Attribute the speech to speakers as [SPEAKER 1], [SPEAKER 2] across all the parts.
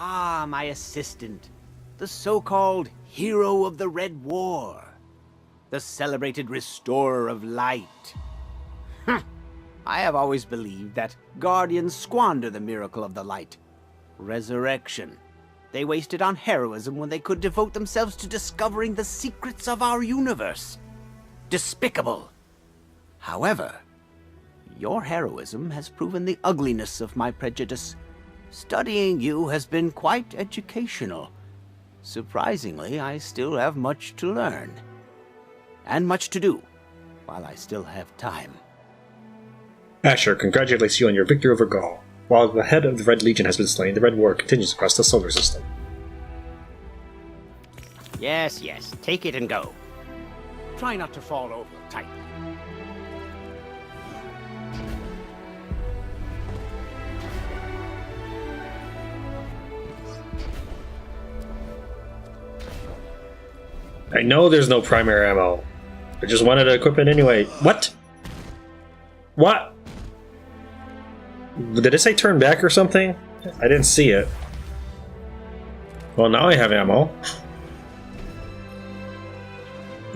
[SPEAKER 1] Ah, my assistant. The so-called hero of the Red War. The celebrated restorer of light. I have always believed that Guardians squander the miracle of the light. Resurrection. They waste it on heroism when they could devote themselves to discovering the secrets of our universe. Despicable. However, your heroism has proven the ugliness of my prejudice. Studying you has been quite educational. Surprisingly, I still have much to learn. And much to do, while I still have time.
[SPEAKER 2] Asher congratulates you on your victory over Gaul. While the head of the Red Legion has been slain, the Red War continues across the solar system.
[SPEAKER 1] Yes, take it and go. Try not to fall over tight.
[SPEAKER 2] I know there's no primary ammo. I just wanted to equip it anyway. What? What? Did it say turn back or something? I didn't see it. Well, now I have ammo.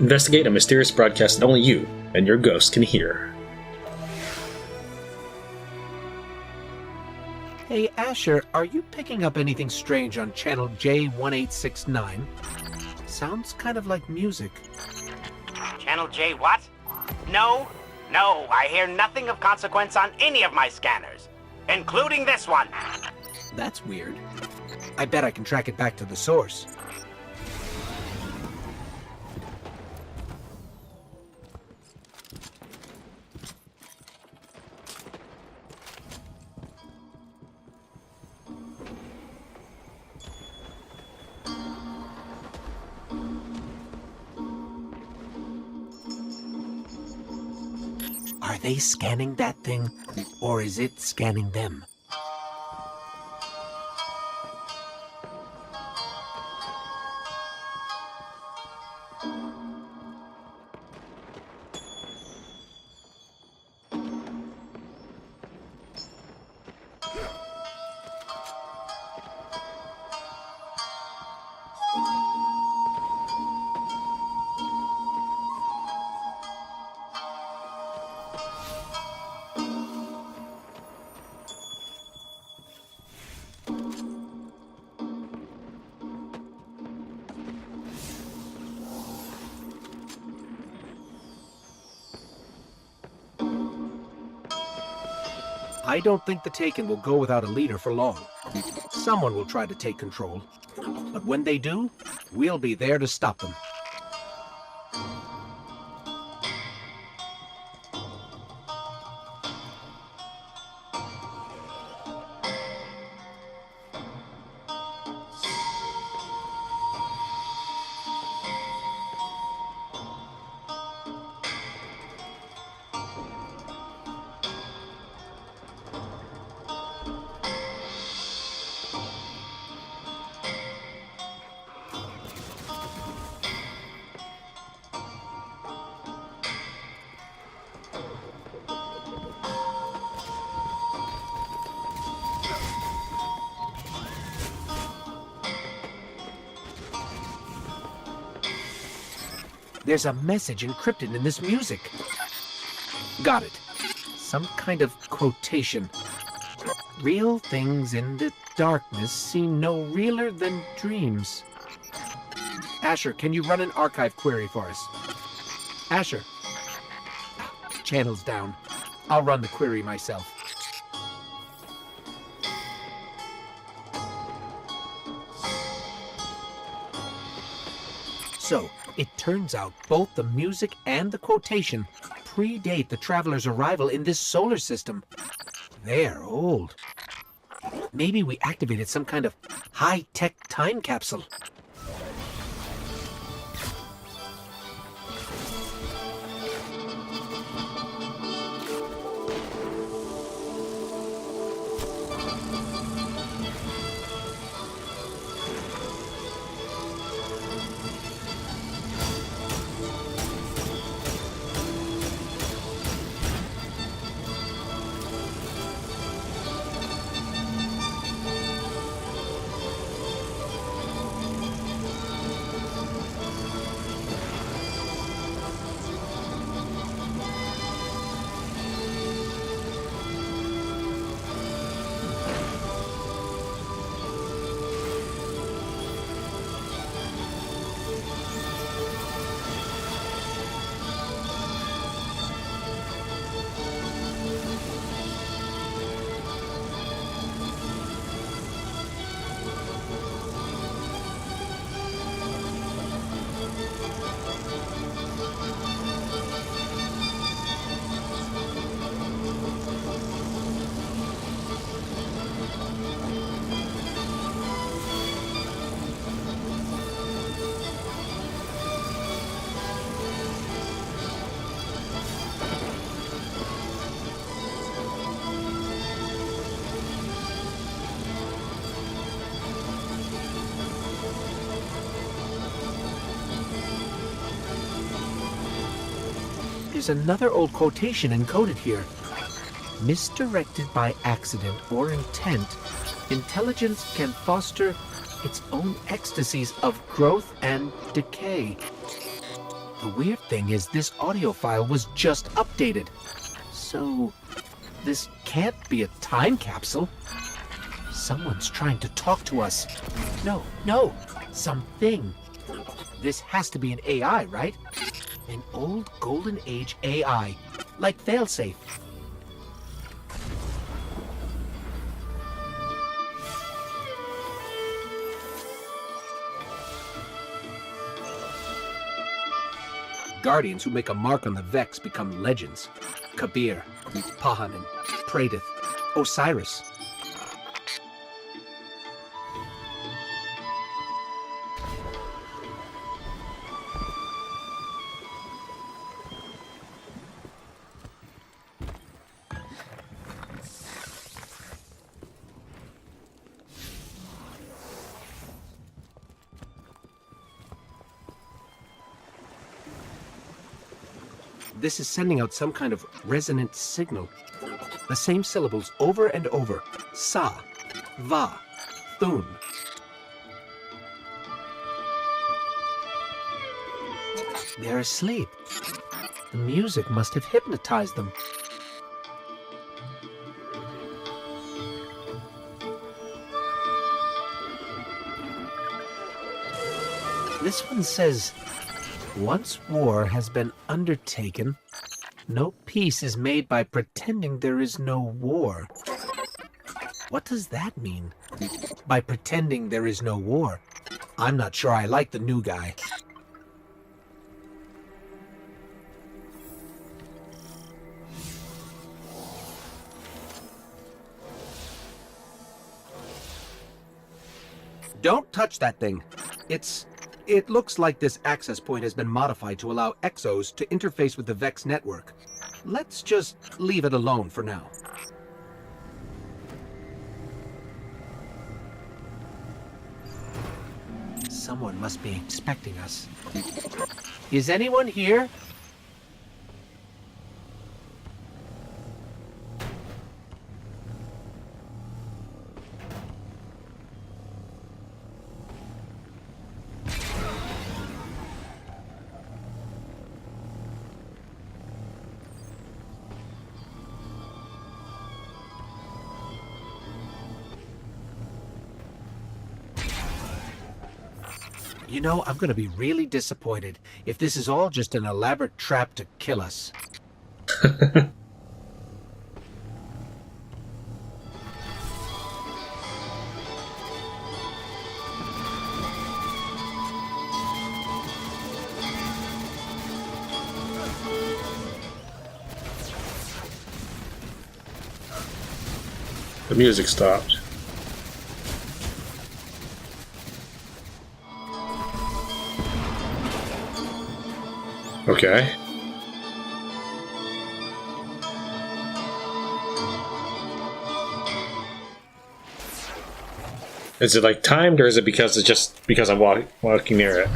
[SPEAKER 2] Investigate a mysterious broadcast that only you and your ghost can hear.
[SPEAKER 3] Hey, Asher, are you picking up anything strange on channel J1869? Sounds kind of like music.
[SPEAKER 1] Channel J what? No, I hear nothing of consequence on any of my scanners, including this one.
[SPEAKER 3] That's weird. I bet I can track it back to the source. Are they scanning that thing, or is it scanning them? I don't think the Taken will go without a leader for long. Someone will try to take control. But when they do, we'll be there to stop them. There's a message encrypted in this music. Got it. Some kind of quotation. Real things in the darkness seem no realer than dreams. Asher, can you run an archive query for us? Asher. Channel's down. I'll run the query myself. So, it turns out both the music and the quotation predate the traveler's arrival in this solar system. They're old. Maybe we activated some kind of high-tech time capsule. There's another old quotation encoded here. Misdirected by accident or intent, intelligence can foster its own ecstasies of growth and decay. The weird thing is this audio file was just updated. So, this can't be a time capsule. Someone's trying to talk to us. No, something. This has to be an AI, right? An old Golden Age AI, like Failsafe. Guardians who make a mark on the Vex become legends. Kabir, Pahanin, Pradith, Osiris. This is sending out some kind of resonant signal. The same syllables over and over. Sa, Va, Thun. They're asleep. The music must have hypnotized them. This one says, once war has been undertaken, no peace is made by pretending there is no war. What does that mean? By pretending there is no war? I'm not sure I like the new guy. Don't touch that thing. It looks like this access point has been modified to allow Exos to interface with the Vex network. Let's just leave it alone for now. Someone must be expecting us. Is anyone here? You know, I'm going to be really disappointed if this is all just an elaborate trap to kill us.
[SPEAKER 2] The music stopped. Okay. Is it like timed, or is it because it's just because I'm walking near it?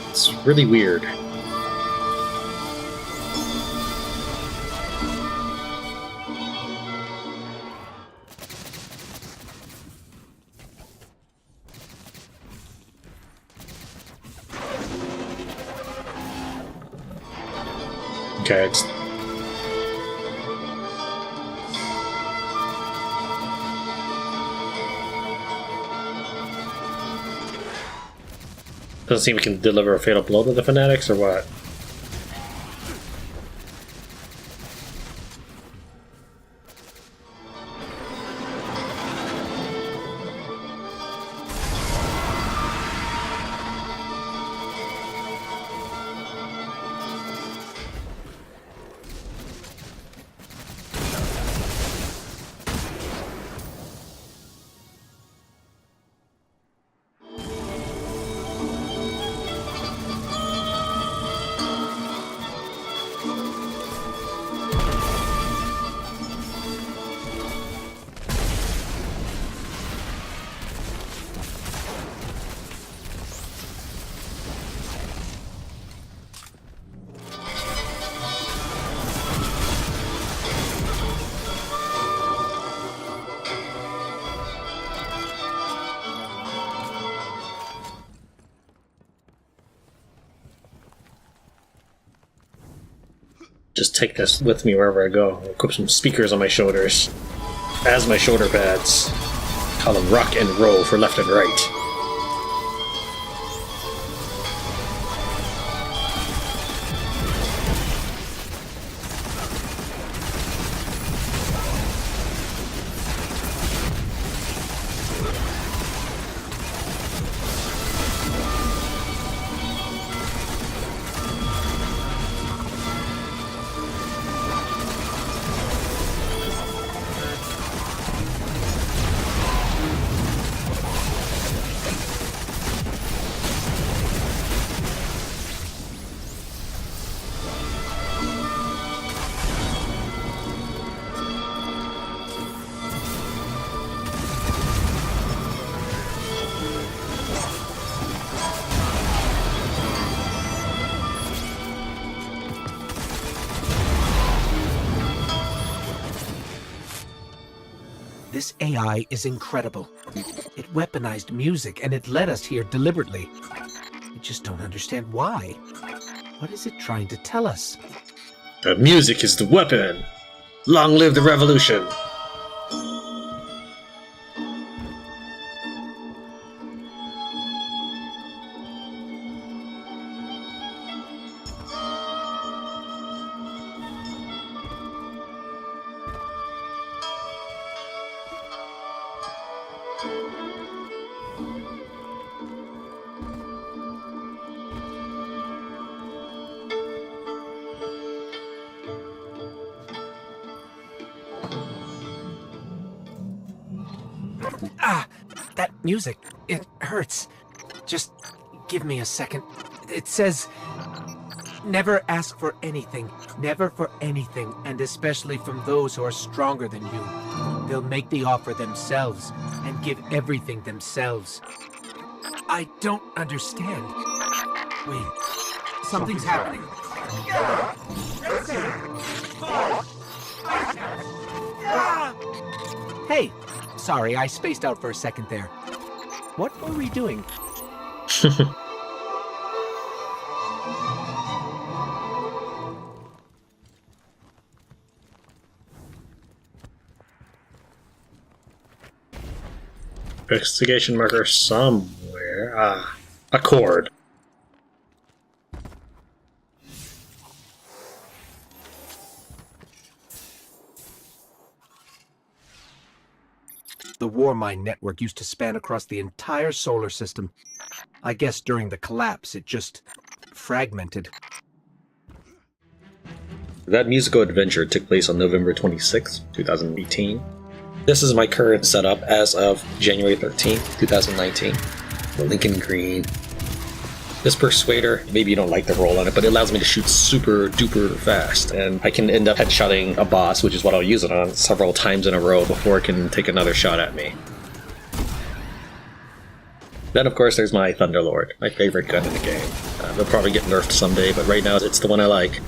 [SPEAKER 2] It's really weird. Okay, it's... Doesn't seem we can deliver a fatal blow to the fanatics, or what? just take this with me wherever I go. I'll equip some speakers on my shoulders as my shoulder pads. Call them rock and roll for left and right.
[SPEAKER 3] This AI is incredible. It weaponized music and it led us here deliberately. I just don't understand why. What is it trying to tell us?
[SPEAKER 2] The music is the weapon! Long live the revolution!
[SPEAKER 3] Ah! That music, it hurts. Just give me a second. It says, never ask for anything, never for anything, and especially from those who are stronger than you. They'll make the offer themselves and give everything themselves. I don't understand. Wait, something's happening. Hey, sorry, I spaced out for a second there. What were we doing?
[SPEAKER 2] Investigation marker somewhere. Ah, a cord.
[SPEAKER 3] The war mine network used to span across the entire solar system. I guess during the collapse, it just fragmented.
[SPEAKER 2] That musical adventure took place on November 26, 2018. This is my current setup as of January 13th, 2019. The Lincoln Green. This Persuader, maybe you don't like the roll on it, but it allows me to shoot super duper fast. And I can end up headshotting a boss, which is what I'll use it on, several times in a row before it can take another shot at me. Then of course there's my Thunderlord, my favorite gun in the game. They'll probably get nerfed someday, but right now it's the one I like.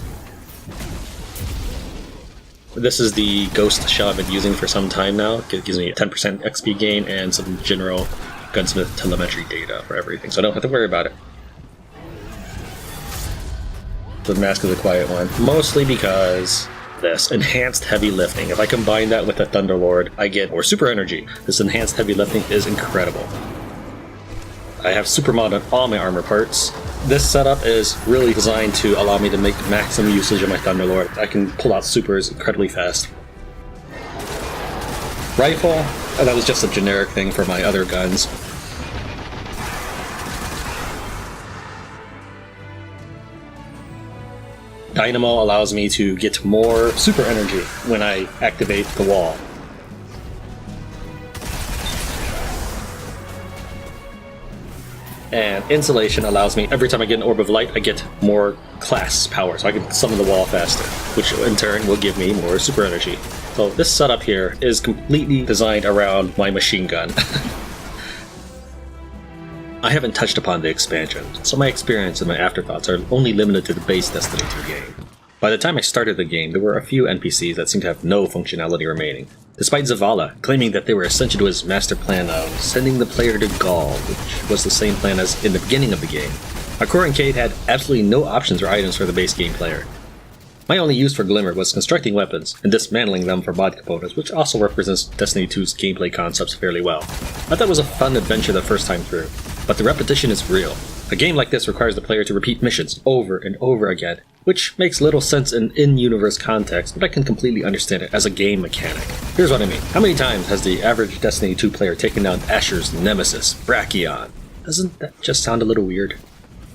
[SPEAKER 2] This is the ghost shell I've been using for some time now. It gives me a 10% XP gain and some general gunsmith telemetry data for everything, so I don't have to worry about it. The Mask of the Quiet One, mostly because this enhanced heavy lifting. If I combine that with the Thunderlord, I get more super energy. This enhanced heavy lifting is incredible. I have super mod on all my armor parts. This setup is really designed to allow me to make maximum usage of my Thunderlord. I can pull out supers incredibly fast. Rifle, that was just a generic thing for my other guns. Dynamo allows me to get more super energy when I activate the wall. And Insulation allows me, every time I get an Orb of Light, I get more class power, so I can summon the wall faster, which in turn will give me more super energy. So this setup here is completely designed around my machine gun. I haven't touched upon the expansion, so my experience and my afterthoughts are only limited to the base Destiny 2 game. By the time I started the game, there were a few NPCs that seemed to have no functionality remaining, despite Zavala claiming that they were essential to his master plan of sending the player to Gaul, which was the same plan as in the beginning of the game. Akor and Cade had absolutely no options or items for the base game player. My only use for Glimmer was constructing weapons and dismantling them for mod components, which also represents Destiny 2's gameplay concepts fairly well. I thought it was a fun adventure the first time through, but the repetition is real. A game like this requires the player to repeat missions over and over again, which makes little sense in universe context, but I can completely understand it as a game mechanic. Here's what I mean. How many times has the average Destiny 2 player taken down Asher's nemesis, Brachion? Doesn't that just sound a little weird?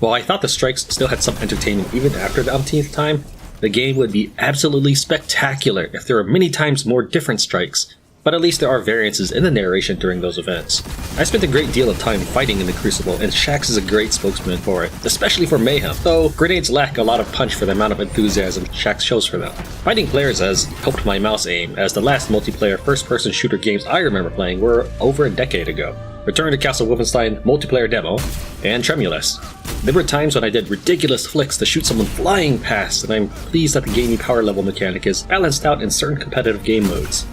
[SPEAKER 2] While I thought the strikes still had some entertainment even after the umpteenth time, the game would be absolutely spectacular if there were many times more different strikes, but at least there are variances in the narration during those events. I spent a great deal of time fighting in the Crucible, and Shaxx is a great spokesman for it, especially for Mayhem, though grenades lack a lot of punch for the amount of enthusiasm Shaxx shows for them. Fighting players has helped my mouse aim, as the last multiplayer first-person shooter games I remember playing were over a decade ago. Return to Castle Wolfenstein multiplayer demo, and Tremulous. There were times when I did ridiculous flicks to shoot someone flying past, and I'm pleased that the gaming power level mechanic is balanced out in certain competitive game modes.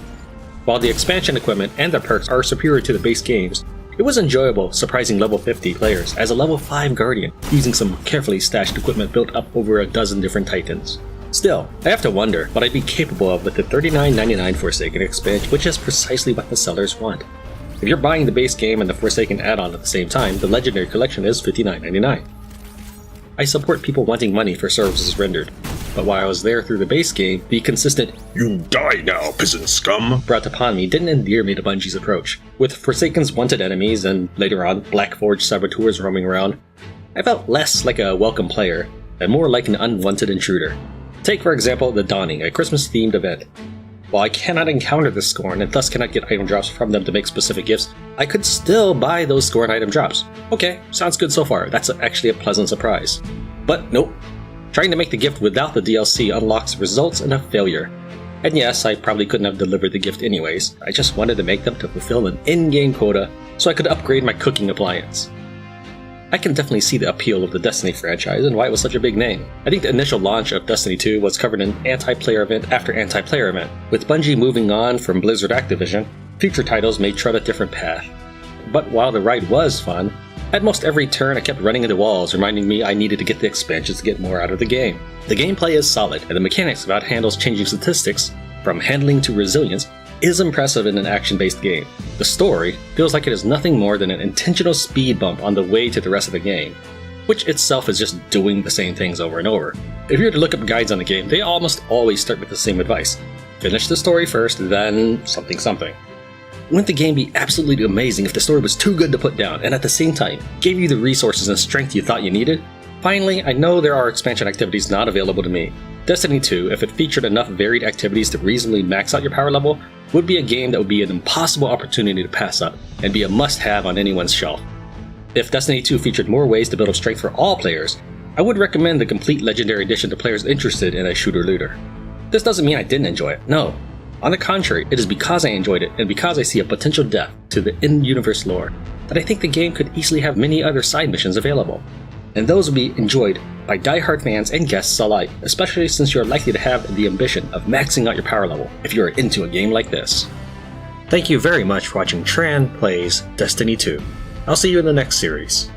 [SPEAKER 2] While the expansion equipment and the perks are superior to the base games, it was enjoyable surprising level 50 players as a level 5 Guardian, using some carefully stashed equipment built up over a dozen different Titans. Still, I have to wonder what I'd be capable of with the $39.99 Forsaken expansion, which is precisely what the sellers want. If you're buying the base game and the Forsaken add-on at the same time, the Legendary Collection is $59.99. I support people wanting money for services rendered, but while I was there through the base game, the consistent "You die now, peasant scum" brought upon me didn't endear me to Bungie's approach. With Forsaken's wanted enemies and, later on, Blackforge saboteurs roaming around, I felt less like a welcome player, and more like an unwanted intruder. Take, for example, The Dawning, a Christmas-themed event. While I cannot encounter the Scorn and thus cannot get item drops from them to make specific gifts, I could still buy those Scorn item drops. Okay, sounds good so far. That's actually a pleasant surprise. But nope. Trying to make the gift without the DLC unlocks results in a failure. And yes, I probably couldn't have delivered the gift anyways. I just wanted to make them to fulfill an in-game quota so I could upgrade my cooking appliance. I can definitely see the appeal of the Destiny franchise and why it was such a big name. I think the initial launch of Destiny 2 was covered in anti-player event after anti-player event. With Bungie moving on from Blizzard Activision, future titles may tread a different path. But while the ride was fun, at most every turn I kept running into walls, reminding me I needed to get the expansions to get more out of the game. The gameplay is solid, and the mechanics of how it handles changing statistics, from handling to resilience, is impressive in an action-based game. The story feels like it is nothing more than an intentional speed bump on the way to the rest of the game, which itself is just doing the same things over and over. If you were to look up guides on the game, they almost always start with the same advice. Finish the story first, then something something. Wouldn't the game be absolutely amazing if the story was too good to put down, and at the same time, gave you the resources and strength you thought you needed? Finally, I know there are expansion activities not available to me. Destiny 2, if it featured enough varied activities to reasonably max out your power level, would be a game that would be an impossible opportunity to pass up, and be a must-have on anyone's shelf. If Destiny 2 featured more ways to build up strength for all players, I would recommend the complete Legendary Edition to players interested in a shooter-looter. This doesn't mean I didn't enjoy it, no. On the contrary, it is because I enjoyed it, and because I see a potential depth to the in-universe lore, that I think the game could easily have many other side missions available. And those will be enjoyed by die-hard fans and guests alike, especially since you are likely to have the ambition of maxing out your power level if you are into a game like this. Thank you very much for watching Tran Plays Destiny 2. I'll see you in the next series.